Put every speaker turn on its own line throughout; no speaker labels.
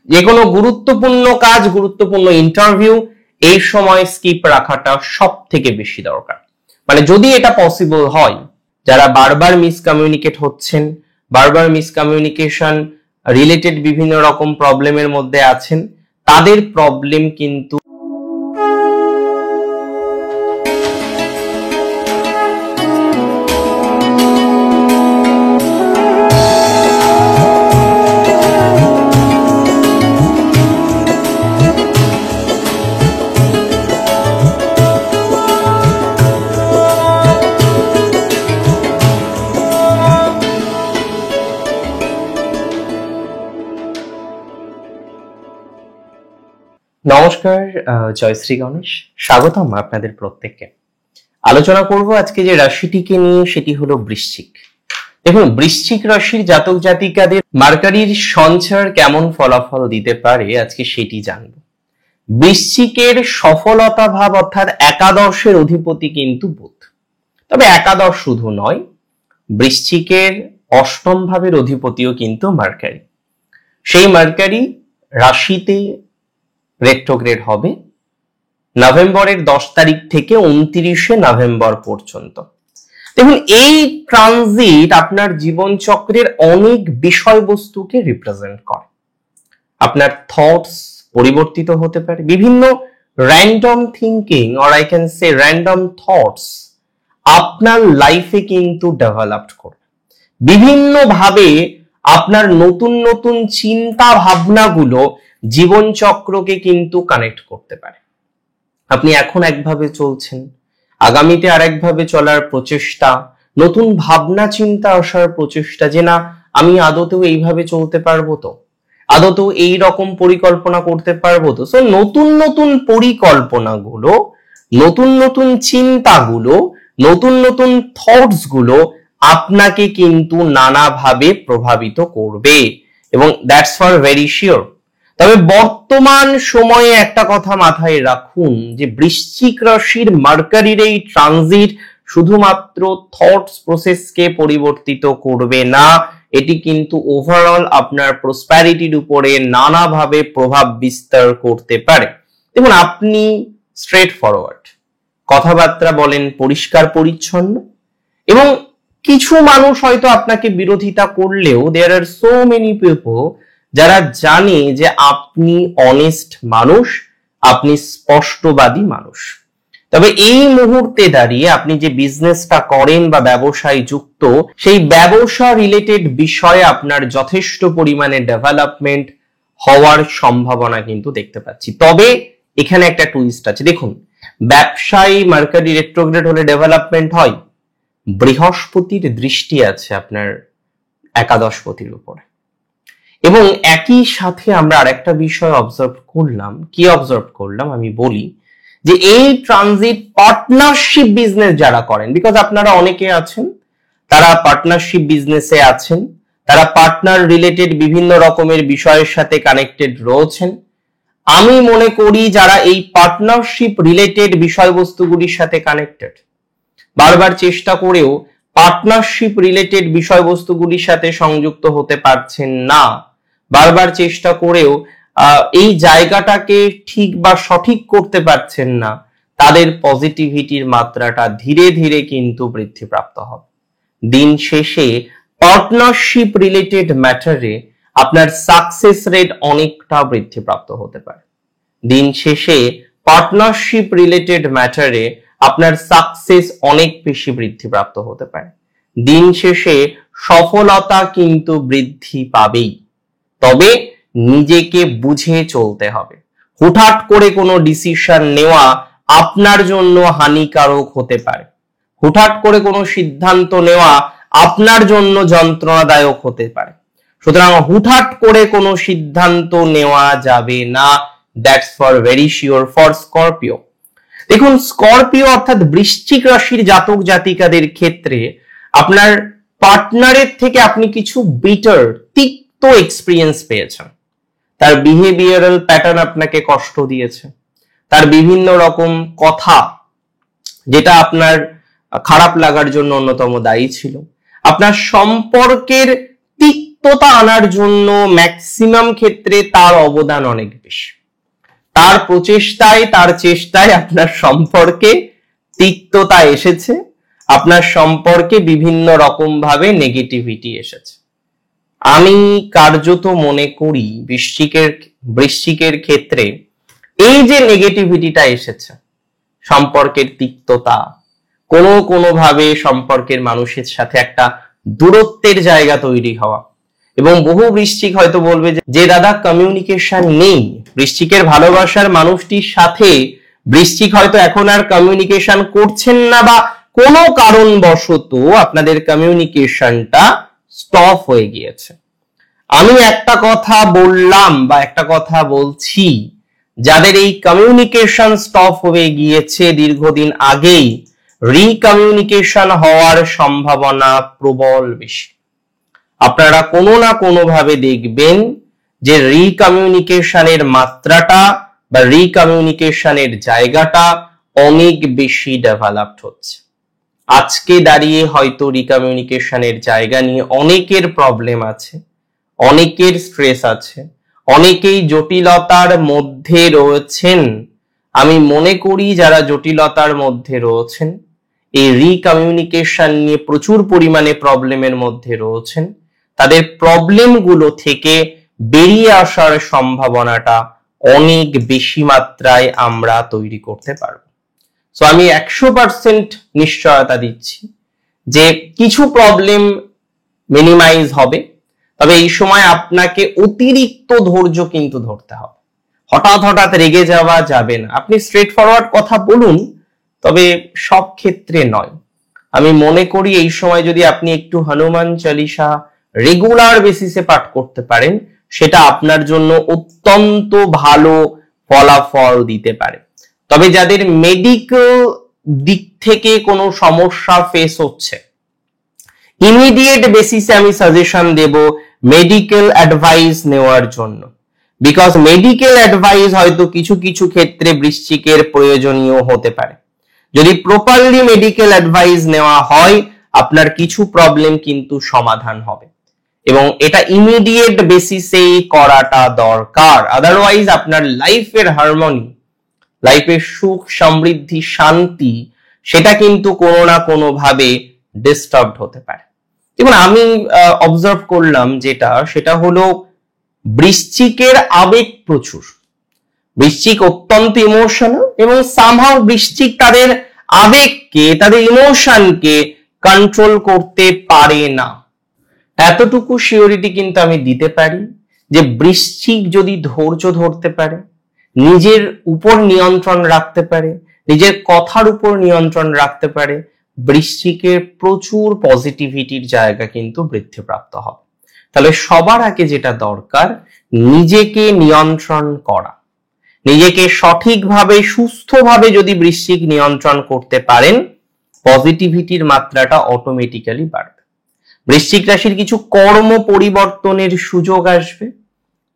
যে কোনো গুরুত্বপূর্ণ কাজ, গুরুত্বপূর্ণ ইন্টারভিউ এই সময় স্কিপ রাখাটা সব থেকে বেশি দরকার। মানে যদি এটা পসিবল হয়, যারা বারবার মিসকমিউনিকেট হচ্ছেন, বারবার মিসকমিউনিকেশন রিলেটেড বিভিন্ন রকম প্রবলেমের মধ্যে আছেন, তাদের প্রবলেম কিন্তু নমস্কার, জয়শ্রী গণেশ, স্বাগতম আপনাদের প্রত্যেককে। আলোচনা করব আজকে যে রাশিটিকে নিয়ে, সেটি হলো বৃশ্চিক। দেখুন, বৃশ্চিক রাশির জাতক জাতিকাদের মার্কারির সঞ্চার কেমন ফলাফল দিতে পারে আজকে সেটি জানব। বৃশ্চিকের সফলতা ভাব অর্থাৎ একাদশের অধিপতি কিন্তু বুধ। তবে একাদশ শুধু নয়, বৃশ্চিকের অষ্টম ভাবের অধিপতিও কিন্তু মার্কারি। সেই মার্কারি রাশিতে রেট্রোগ্রেড হবে নভেম্বরের 10 তারিখ থেকে 29শে নভেম্বর পর্যন্ত। দেখুন, এই ট্রানজিট আপনার জীবন চক্রের অনেক বিষয়বস্তুকে রিপ্রেজেন্ট করে। আপনার থটস পরিবর্তিত হতে পারে, বিভিন্ন random thinking or I can say random thoughts আপনার লাইফে কিন্তু ডেভেলপড করবে। বিভিন্ন ভাবে আপনার নতুন নতুন চিন্তা ভাবনাগুলো জীবন চক্রকে কিন্তু কানেক্ট করতে পারে। আপনি এখন একভাবে চলছেন, আগামীতে আরেকভাবে চলার প্রচেষ্টা, নতুন ভাবনা চিন্তা আসার প্রচেষ্টা যে না, আমি আদতেও এইভাবে চলতে পারবো তো, আদতেও এই রকম পরিকল্পনা করতে পারবো তো। সো নতুন নতুন পরিকল্পনাগুলো, নতুন নতুন চিন্তাগুলো, নতুন নতুন থটস গুলো আপনাকে কিন্তু নানাভাবে প্রভাবিত করবে, এবং দ্যাটস ফর ভেরি শিওর। তবে বর্তমান সময়ে একটা কথা মাথায় রাখুন যে বৃশ্চিক রাশির মার্কারির এই ট্রানজিট শুধুমাত্র থটস প্রসেসকে পরিবর্তিত করবে না, এটি কিন্তু ওভারঅল আপনার প্রসপ্যারিটির উপরে নানাভাবে প্রভাব বিস্তার করতে পারে। দেখুন, আপনি স্ট্রেট ফরওয়ার্ড কথাবার্তা বলেন, পরিষ্কার পরিচ্ছন্ন, এবং কিছু মানুষ হয়তো আপনাকে বিরোধিতা করলেও দেয়ার আর সো মেনি পিপল যারা জানে যে আপনি অনেস্ট মানুষ, আপনি স্পষ্টবাদী মানুষ। তবে এই মুহূর্তে দাঁড়িয়ে আপনি যে বিজনেসটা করেন বা ব্যবসায় যুক্ত, সেই ব্যবসা রিলেটেড বিষয়ে আপনার যথেষ্ট পরিমাণে ডেভেলপমেন্ট হওয়ার সম্ভাবনা কিন্তু দেখতে পাচ্ছি। তবে এখানে একটা টুইস্ট আছে। দেখুন, ব্যবসায়ী মার্কারি রেট্রোগ্রেড হলে ডেভেলপমেন্ট হয়, বৃহস্পতির দৃষ্টি আছে আপনার একাদশপতির উপরে। এবং একই সাথে আমরা আরেকটা বিষয় অবজার্ভ করলাম। কি অবজার্ভ করলাম আমি বলি, যে এই ট্রানজিট পার্টনারশিপ বিজনেস যারা করেন, বিকজ আপনারা অনেকে আছেন তারা পার্টনারশিপ বিজনেসে আছেন, তারা পার্টনার রিলেটেড বিভিন্ন রকমের বিষয়ের সাথে কানেক্টেড রয়েছেন। আমি মনে করি যারা এই পার্টনারশিপ রিলেটেড বিষয়বস্তুগুলির সাথে কানেক্টেড, বারবার চেষ্টা করেও পার্টনারশিপ রিলেটেড বিষয়বস্তুগুলির সাথে সংযুক্ত হতে পারছেন না, বারবার চেষ্টা করেও এই জায়গাটাকে ঠিক বা সঠিক করতে পারছেন না, তাদের পজিটিভিটির মাত্রাটা ধীরে ধীরে কিন্তু বৃদ্ধিপ্রাপ্ত হবে। দিন শেষে পার্টনারশিপ রিলেটেড ম্যাটারে আপনার সাকসেস রেট অনেকটা বৃদ্ধিপ্রাপ্ত হতে পারে। দিন শেষে পার্টনারশিপ রিলেটেড ম্যাটারে আপনার সাকসেস অনেক বেশি বৃদ্ধিপ্রাপ্ত হতে পারে। দিন শেষে সফলতা কিন্তু বৃদ্ধি পাবেই। তবে নিজেকে বুঝে চলতে হবে। হুটহাট করে কোনো ডিসিশন নেওয়া আপনার জন্য হানিকারক হতে পারে। হুটহাট করে কোনো সিদ্ধান্ত নেওয়া আপনার জন্য যন্ত্রণাদায়ক হতে পারে। সুতরাং হুটহাট করে কোনো সিদ্ধান্ত নেওয়া যাবে না। That's for very sure for Scorpio. দেখুন, স্করপিও অর্থাৎ বৃশ্চিক রাশির জাতক জাতিকাদের ক্ষেত্রে আপনার পার্টনারের থেকে আপনি কিছু বিটার, তিক্ত এক্সপিরিয়েন্স পেয়েছেন। তার বিহেভিয়ারাল প্যাটার্ন আপনাকে কষ্ট দিয়েছে, তার বিভিন্ন রকম কথা যেটা আপনার খারাপ লাগার জন্য অন্যতম দায়ী ছিল, আপনার সম্পর্কের তিক্ত তিক্ততা আনার জন্য ম্যাক্সিমাম ক্ষেত্রে তার অবদান অনেক বেশি। তার প্রচেষ্টায়, তার চেষ্টায় আপনার সম্পর্কে তিক্ততা এসেছে, আপনার সম্পর্কে বিভিন্ন রকম ভাবে নেগেটিভিটি এসেছে। আমি কার্যত মনে করি বৃশ্চিকের ক্ষেত্রে এই যে নেগেটিভিটিটা এসেছে, সম্পর্কের তিক্ততা, কোনো ভাবে সম্পর্কের মানুষের সাথে একটা দূরত্বের জায়গা তৈরি হওয়া, এবং বহু বৃশ্চিক হয়তো বলবে যে দাদা কমিউনিকেশন নেই, বৃশ্চিকের ভালোবাসার মানুষটির সাথে বৃশ্চিক হয়তো এখন আর কমিউনিকেশন করছেন না, বা কোনো কারণবশত আপনাদের কমিউনিকেশনটা স্টপ হয়ে গিয়েছে। আমি একটা কথা বললাম বা একটা কথা বলছি, যাদের এই কমিউনিকেশন স্টপ হয়ে গিয়েছে দীর্ঘদিন আগেই, রিকমিউনিকেশন হওয়ার সম্ভাবনা প্রবল বেশি। আপনারা কোনো না কোনো ভাবে দেখবেন যে রিকমিউনিকেশনের মাত্রাটা বা রিকমিউনিকেশনের জায়গাটা অনেক বেশি ডেভেলপড হচ্ছে। আজকে দাঁড়িয়ে হয়তো রিকমিউনিকেশনের জায়গা নিয়ে অনেকের প্রবলেম আছে, অনেকের স্ট্রেস আছে, অনেকেই জটিলতার মধ্যে রয়েছেন। আমি মনে করি যারা জটিলতার মধ্যে রয়েছেন, এই রিকমিউনিকেশন নিয়ে প্রচুর পরিমাণে প্রবলেমের মধ্যে রয়েছেন, তাদের প্রবলেমগুলো থেকে বেরিয়ে আসার সম্ভাবনাটা অনেক বেশি মাত্রায় আমরা তৈরি করতে পারবো। সো আমি 100% নিশ্চয়তা দিচ্ছি যে কিছু প্রবলেম মিনিমাইজ হবে, তবে এই সময় আপনাকে অতিরিক্ত ধৈর্য কিন্তু ধরতে হবে। হঠাৎ রেগে যাওয়া যাবে না। আপনি স্ট্রেট ফরওয়ার্ড কথা বলুন, তবে সব ক্ষেত্রে নয়। আমি মনে করি এই সময় যদি আপনি একটু হনুমান চালিসা রেগুলার বেসিসে পাঠ করতে পারেন, সেটা আপনার জন্য অত্যন্ত ভালো ফলাফল দিতে পারে। তবে যাদের মেডিকেল দিক থেকে কোনো সমস্যা ফেস হচ্ছে, ইমিডিয়েট বেসিসে আমি সাজেশন দেব মেডিকেল অ্যাডভাইস নেওয়ার জন্য, বিকজ মেডিকেল অ্যাডভাইস হয়তো কিছু কিছু ক্ষেত্রে বৃশ্চিকের প্রয়োজনীয় হতে পারে। যদি প্রপারলি মেডিকেল অ্যাডভাইস নেওয়া হয়, আপনার কিছু প্রবলেম কিন্তু সমাধান হবে, এবং এটা ইমিডিয়েট বেসিসেই করাটা দরকার। আদারওয়াইজ আপনার লাইফের হারমোনি, লাইফের সুখ সমৃদ্ধি শান্তি, সেটা কিন্তু কোনো না কোনো ভাবে ডিস্টার্বড হতে পারে। এবং আমি অবজার্ভ করলাম সেটা হলো বৃশ্চিকের আবেগ প্রচুর। বৃশ্চিক অত্যন্ত ইমোশনাল, এবং সামহাউ বৃশ্চিক তাদের আবেগকে, তাদের ইমোশনকে কন্ট্রোল করতে পারে না। এতটুকু সিওরিটি কিন্তু আমি দিতে পারি যে বৃশ্চিক যদি ধৈর্য ধরতে পারে, নিজের উপর নিয়ন্ত্রণ রাখতে পারে, নিজের কথার উপর নিয়ন্ত্রণ রাখতে পারে, বৃশ্চিকের প্রচুর পজিটিভিটির জায়গা কিন্তু বৃদ্ধিপ্রাপ্ত হবে। তাহলে সবার আগে যেটা দরকার, নিজেকে নিয়ন্ত্রণ করা। নিজেকে সঠিকভাবে সুস্থভাবে যদি বৃশ্চিক নিয়ন্ত্রণ করতে পারেন, পজিটিভিটির মাত্রাটা অটোমেটিক্যালি বাড়বে। বৃশ্চিক রাশির কিছু কর্ম পরিবর্তনের সুযোগ আসবে।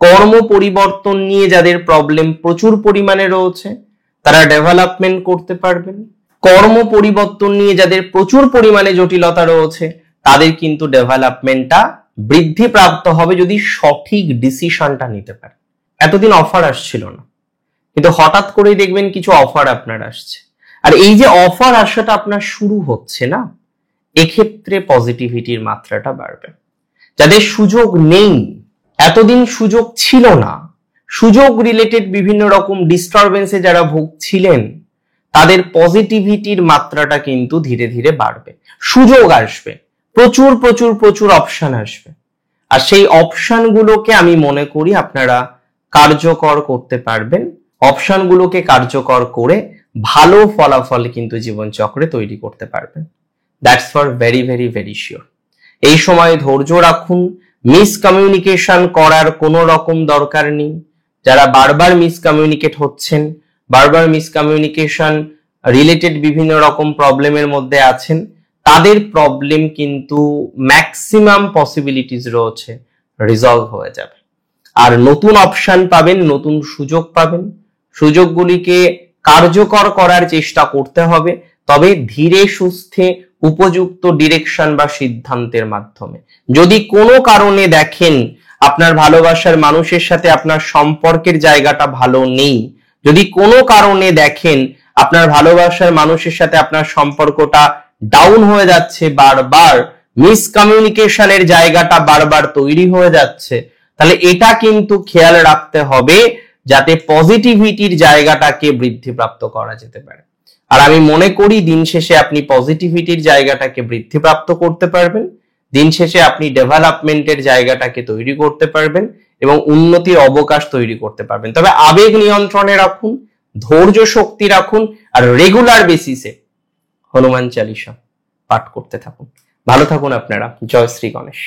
কর্ম পরিবর্তন নিয়ে যাদের প্রবলেম প্রচুর পরিমাণে রয়েছে, তারা ডেভেলপমেন্ট করতে পারবেন। কর্ম পরিবর্তন নিয়ে যাদের প্রচুর পরিমাণে জটিলতা রয়েছে, তাদের কিন্তু ডেভেলপমেন্টটা বৃদ্ধিপ্রাপ্ত হবে যদি সঠিক ডিসিশনটা নিতে পারে। এতদিন অফার আসছিল না, কিন্তু হঠাৎ করেই দেখবেন কিছু অফার আপনার আসছে, আর এই যে অফার আসাটা আপনার শুরু হচ্ছে না, এক্ষেত্রে পজিটিভিটির মাত্রাটা বাড়বে। যাদের সুযোগ নেই, এতদিন সুযোগ ছিল না, সুযোগ রিলেটেড বিভিন্ন রকম ডিস্টারবেন্সে যারা ভুগছিলেন, তাদের পজিটিভিটির মাত্রাটা কিন্তু ধীরে ধীরে বাড়বে। সুযোগ আসবে, প্রচুর প্রচুর প্রচুর অপশন আসবে, আর সেই অপশনগুলোকে আমি মনে করি আপনারা কার্যকর করতে পারবেন। অপশনগুলোকে কার্যকর করে ভালো ফলাফল কিন্তু জীবনচক্রে তৈরি করতে পারবেন। That's for very very very sure. এই সময় ধৈর্য রাখুন। মিসকমিউনিকেশন করার কোনো রকম দরকার নেই। যারা বারবার মিসকমিউনিকেট হচ্ছেন, বারবার মিসকমিউনিকেশন রিলেটেড বিভিন্ন রকম প্রবলেমের মধ্যে আছেন, তাদের প্রবলেম কিন্তু ম্যাক্সিমাম পসিবিলিটিস রয়েছে রিজলভ হয়ে যাবে। আর নতুন অপশন পাবেন, নতুন সুযোগ পাবেন। সুযোগগুলিকে কার্যকর করার চেষ্টা করতে হবে, তবে ধীরে সুস্থে উপযুক্ত ডিরেকশন বা সিদ্ধান্তের মাধ্যমে। যদি কোনো কারণে দেখেন আপনার ভালোবাসার মানুষের সাথে আপনার সম্পর্কের জায়গাটা ভালো নেই, যদি কোনো কারণে দেখেন আপনার ভালোবাসার মানুষের সাথে আপনার সম্পর্কটা ডাউন হয়ে যাচ্ছে, বারবার মিসকমিউনিকেশনের জায়গাটা বারবার তৈরি হয়ে যাচ্ছে, তাহলে এটা কিন্তু খেয়াল রাখতে হবে যাতে পজিটিভিটির জায়গাটাকে বৃদ্ধিপ্রাপ্ত করা যেতে পারে। আর আমি মনে করি দিন শেষে আপনি পজিটিভিটির জায়গাটাকে বৃদ্ধিপ্রাপ্ত করতে পারবেন, দিন শেষে আপনি ডেভেলপমেন্টের জায়গাটাকে তৈরি করতে পারবেন এবং উন্নতির অবকাশ তৈরি করতে পারবেন। তবে আবেগ নিয়ন্ত্রণে রাখুন, ধৈর্য শক্তি রাখুন, আর রেগুলার বেসিসে হনুমান চালিসা পাঠ করতে থাকুন। ভালো থাকুন আপনারা। জয় শ্রী গণেশ।